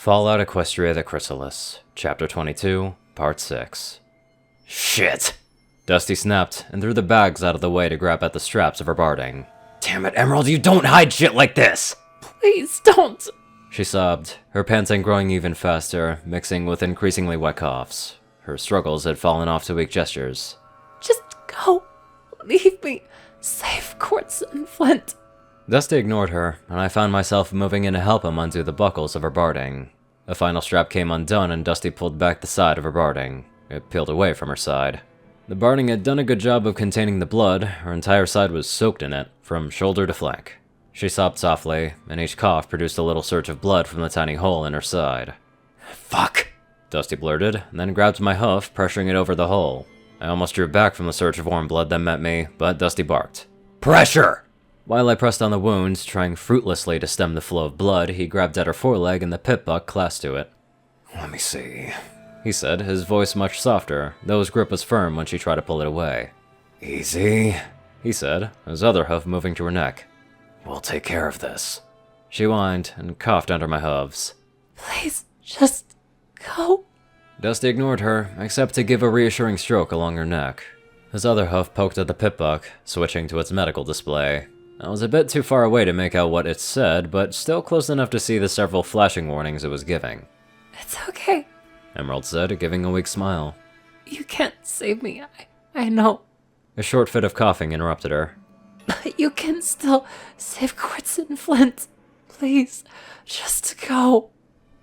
Fallout Equestria the Chrysalis, Chapter 22, Part 6. Shit! Dusty snapped and threw the bags out of the way to grab at the straps of her barding. Damn it, Emerald, you don't hide shit like this! Please don't! She sobbed, her panting growing even faster, mixing with increasingly wet coughs. Her struggles had fallen off to weak gestures. Just go. Leave me. Save Quartz and Flint. Dusty ignored her, and I found myself moving in to help him undo the buckles of her barding. The final strap came undone and Dusty pulled back the side of her barding. It peeled away from her side. The barding had done a good job of containing the blood, her entire side was soaked in it, from shoulder to flank. She sobbed softly, and each cough produced a little surge of blood from the tiny hole in her side. Fuck! Dusty blurted, then grabbed my hoof, pressuring it over the hole. I almost drew back from the surge of warm blood that met me, but Dusty barked. Pressure! While I pressed on the wound, trying fruitlessly to stem the flow of blood, he grabbed at her foreleg and the pit buck clasped to it. Let me see, he said, his voice much softer, though his grip was firm when she tried to pull it away. Easy, he said, his other hoof moving to her neck. We'll take care of this. She whined and coughed under my hooves. Please, just go. Dusty ignored her, except to give a reassuring stroke along her neck. His other hoof poked at the pit buck, switching to its medical display. I was a bit too far away to make out what it said, but still close enough to see the several flashing warnings it was giving. It's okay. Emerald said, giving a weak smile. You can't save me, I know. A short fit of coughing interrupted her. But you can still save Quartz and Flint. Please, just go.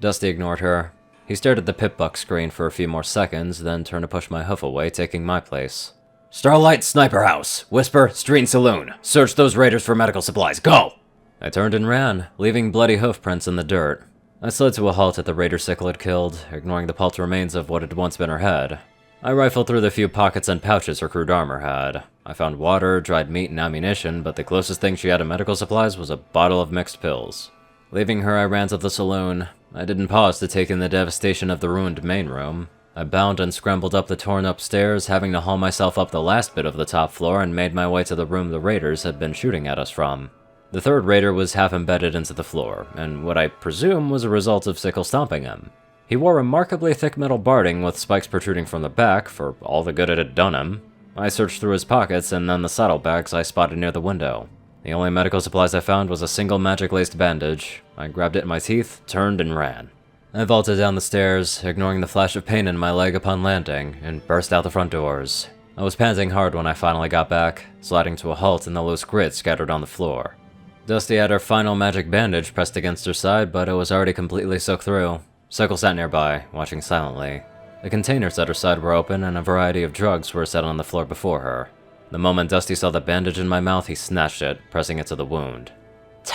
Dusty ignored her. He stared at the pit buck screen for a few more seconds, then turned to push my hoof away, taking my place. Starlight Sniper House, Whisper, Street and Saloon. Search those raiders for medical supplies, go! I turned and ran, leaving bloody hoof prints in the dirt. I slid to a halt at the raider Sickle had killed, ignoring the pulped remains of what had once been her head. I rifled through the few pockets and pouches her crude armor had. I found water, dried meat, and ammunition, but the closest thing she had to medical supplies was a bottle of mixed pills. Leaving her, I ran to the saloon. I didn't pause to take in the devastation of the ruined main room. I bound and scrambled up the torn-up stairs, having to haul myself up the last bit of the top floor and made my way to the room the raiders had been shooting at us from. The third raider was half embedded into the floor, and what I presume was a result of Sickle stomping him. He wore remarkably thick metal barding with spikes protruding from the back for all the good it had done him. I searched through his pockets and then the saddlebags I spotted near the window. The only medical supplies I found was a single magic-laced bandage. I grabbed it in my teeth, turned, and ran. I vaulted down the stairs, ignoring the flash of pain in my leg upon landing, and burst out the front doors. I was panting hard when I finally got back, sliding to a halt in the loose grit scattered on the floor. Dusty had her final magic bandage pressed against her side, but it was already completely soaked through. Sickle sat nearby, watching silently. The containers at her side were open, and a variety of drugs were set on the floor before her. The moment Dusty saw the bandage in my mouth, he snatched it, pressing it to the wound.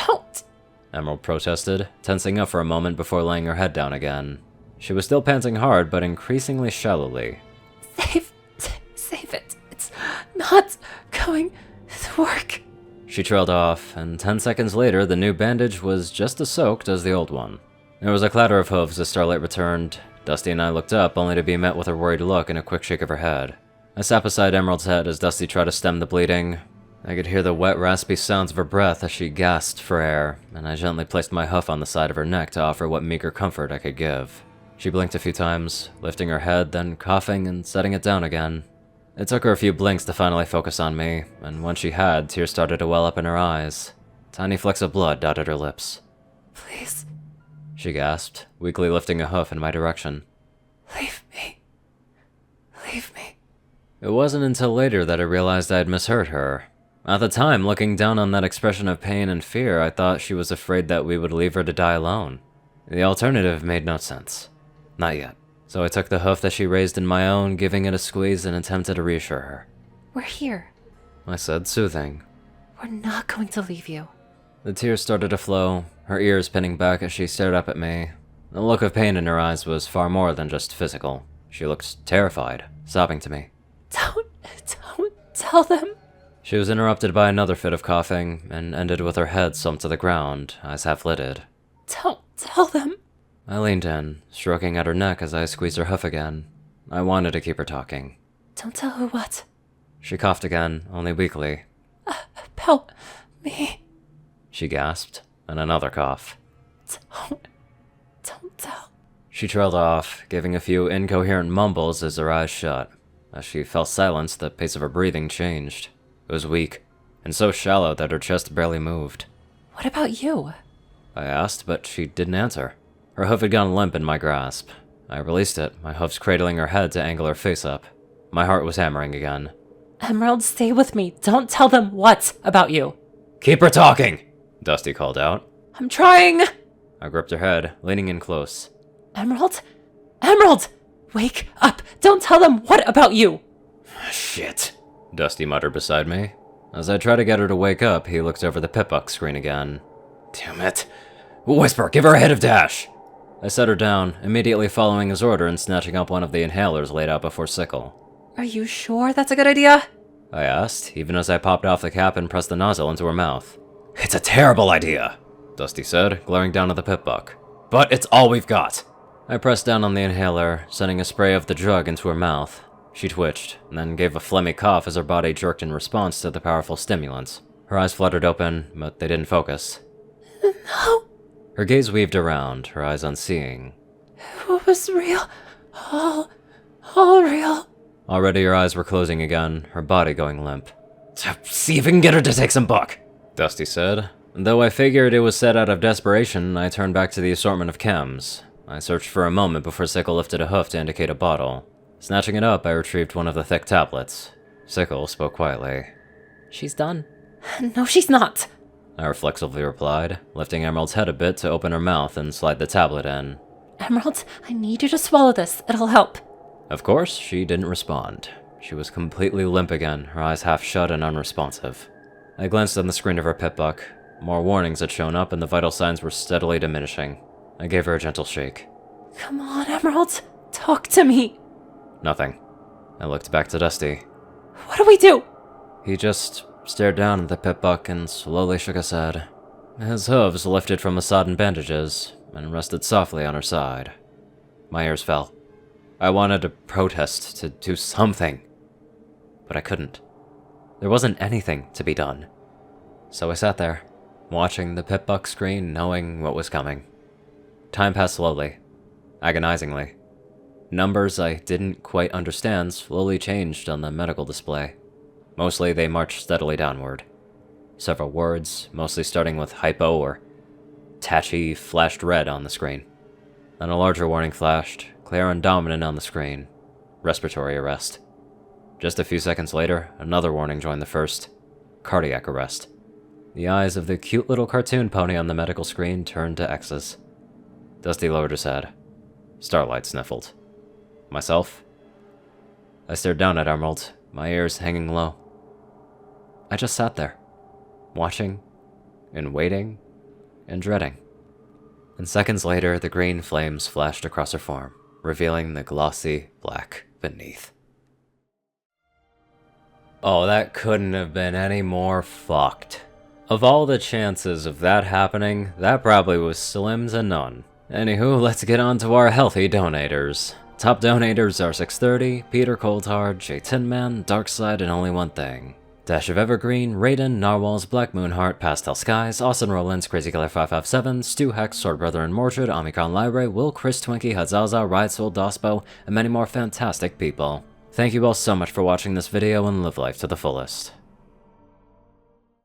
Don't! Emerald protested, tensing up for a moment before laying her head down again. She was still panting hard, but increasingly shallowly. Save it. It's not going to work. She trailed off, and 10 seconds later, the new bandage was just as soaked as the old one. There was a clatter of hooves as Starlight returned. Dusty and I looked up, only to be met with a worried look and a quick shake of her head. I sat beside Emerald's head as Dusty tried to stem the bleeding. I could hear the wet, raspy sounds of her breath as she gasped for air, and I gently placed my hoof on the side of her neck to offer what meager comfort I could give. She blinked a few times, lifting her head, then coughing and setting it down again. It took her a few blinks to finally focus on me, and when she had, tears started to well up in her eyes. Tiny flecks of blood dotted her lips. Please. She gasped, weakly lifting a hoof in my direction. Leave me. Leave me. It wasn't until later that I realized I had misheard her. At the time, looking down on that expression of pain and fear, I thought she was afraid that we would leave her to die alone. The alternative made no sense. Not yet. So I took the hoof that she raised in my own, giving it a squeeze and attempted to reassure her. We're here. I said, soothing. We're not going to leave you. The tears started to flow, her ears pinning back as she stared up at me. The look of pain in her eyes was far more than just physical. She looked terrified, sobbing to me. Don't tell them. She was interrupted by another fit of coughing, and ended with her head slumped to the ground, eyes half-lidded. Don't tell them. I leaned in, stroking at her neck as I squeezed her hoof again. I wanted to keep her talking. Don't tell her what? She coughed again, only weakly. About me. She gasped, and another cough. Don't Pastel. She trailed off, giving a few incoherent mumbles as her eyes shut. As she fell silent, the pace of her breathing changed. It was weak, and so shallow that her chest barely moved. What about you? I asked, but she didn't answer. Her hoof had gone limp in my grasp. I released it, my hoofs cradling her head to angle her face up. My heart was hammering again. Emerald, stay with me. Don't tell them what about you. Keep her talking, Dusty called out. I'm trying. I gripped her head, leaning in close. Emerald? Emerald! Wake up! Don't tell them what about you! Shit, Dusty muttered beside me. As I tried to get her to wake up, he looked over the pip-buck screen again. Damn it. Whisper, give her a hit of dash! I set her down, immediately following his order and snatching up one of the inhalers laid out before Sickle. Are you sure that's a good idea? I asked, even as I popped off the cap and pressed the nozzle into her mouth. It's a terrible idea, Dusty said, glaring down at the pip-buck. But it's all we've got. I pressed down on the inhaler, sending a spray of the drug into her mouth. She twitched, and then gave a phlegmy cough as her body jerked in response to the powerful stimulants. Her eyes fluttered open, but they didn't focus. No. Her gaze weaved around, her eyes unseeing. It was real. All real. Already her eyes were closing again, her body going limp. See if we can get her to take some buck, Dusty said. Though I figured it was said out of desperation, I turned back to the assortment of chems. I searched for a moment before Sickle lifted a hoof to indicate a bottle. Snatching it up, I retrieved one of the thick tablets. Sickle spoke quietly. She's done. No, she's not. I reflexively replied, lifting Emerald's head a bit to open her mouth and slide the tablet in. Emerald, I need you to swallow this. It'll help. Of course, she didn't respond. She was completely limp again, her eyes half shut and unresponsive. I glanced on the screen of her pip-buck. More warnings had shown up and the vital signs were steadily diminishing. I gave her a gentle shake. Come on, Emerald. Talk to me. Nothing. I looked back to Dusty. What do we do? He just stared down at the pip-buck and slowly shook his head. His hooves lifted from the sodden bandages and rested softly on her side. My ears fell. I wanted to protest, to do something, but I couldn't. There wasn't anything to be done. So I sat there, watching the pip-buck screen, knowing what was coming. Time passed slowly, agonizingly. Numbers I didn't quite understand slowly changed on the medical display. Mostly they marched steadily downward. Several words, mostly starting with hypo or tatchy, flashed red on the screen. Then a larger warning flashed, clear and dominant on the screen. Respiratory arrest. Just a few seconds later, another warning joined the first. Cardiac arrest. The eyes of the cute little cartoon pony on the medical screen turned to X's. Dusty lowered his head. Starlight sniffled. Myself? I stared down at Emerald, my ears hanging low. I just sat there, watching, and waiting, and dreading. And seconds later, the green flames flashed across her form, revealing the glossy black beneath. Oh, that couldn't have been any more fucked. Of all the chances of that happening, that probably was slim to none. Anywho, let's get on to our healthy donators. Top donators are 630, Peter Coulthard, J Tinman, Darkside, and Only One Thing. Dash of Evergreen, Rayden, Narwhals, Blackmoonheart, Pastel Skies, Austin Rollins, Crazy Killer 557, Stu Hex, Sword Brother and Mordred, Omicron Lyrae, Will, Chris Twinkie, Hazaza, Riot Soul, Dospo, and many more fantastic people. Thank you all so much for watching this video and live life to the fullest.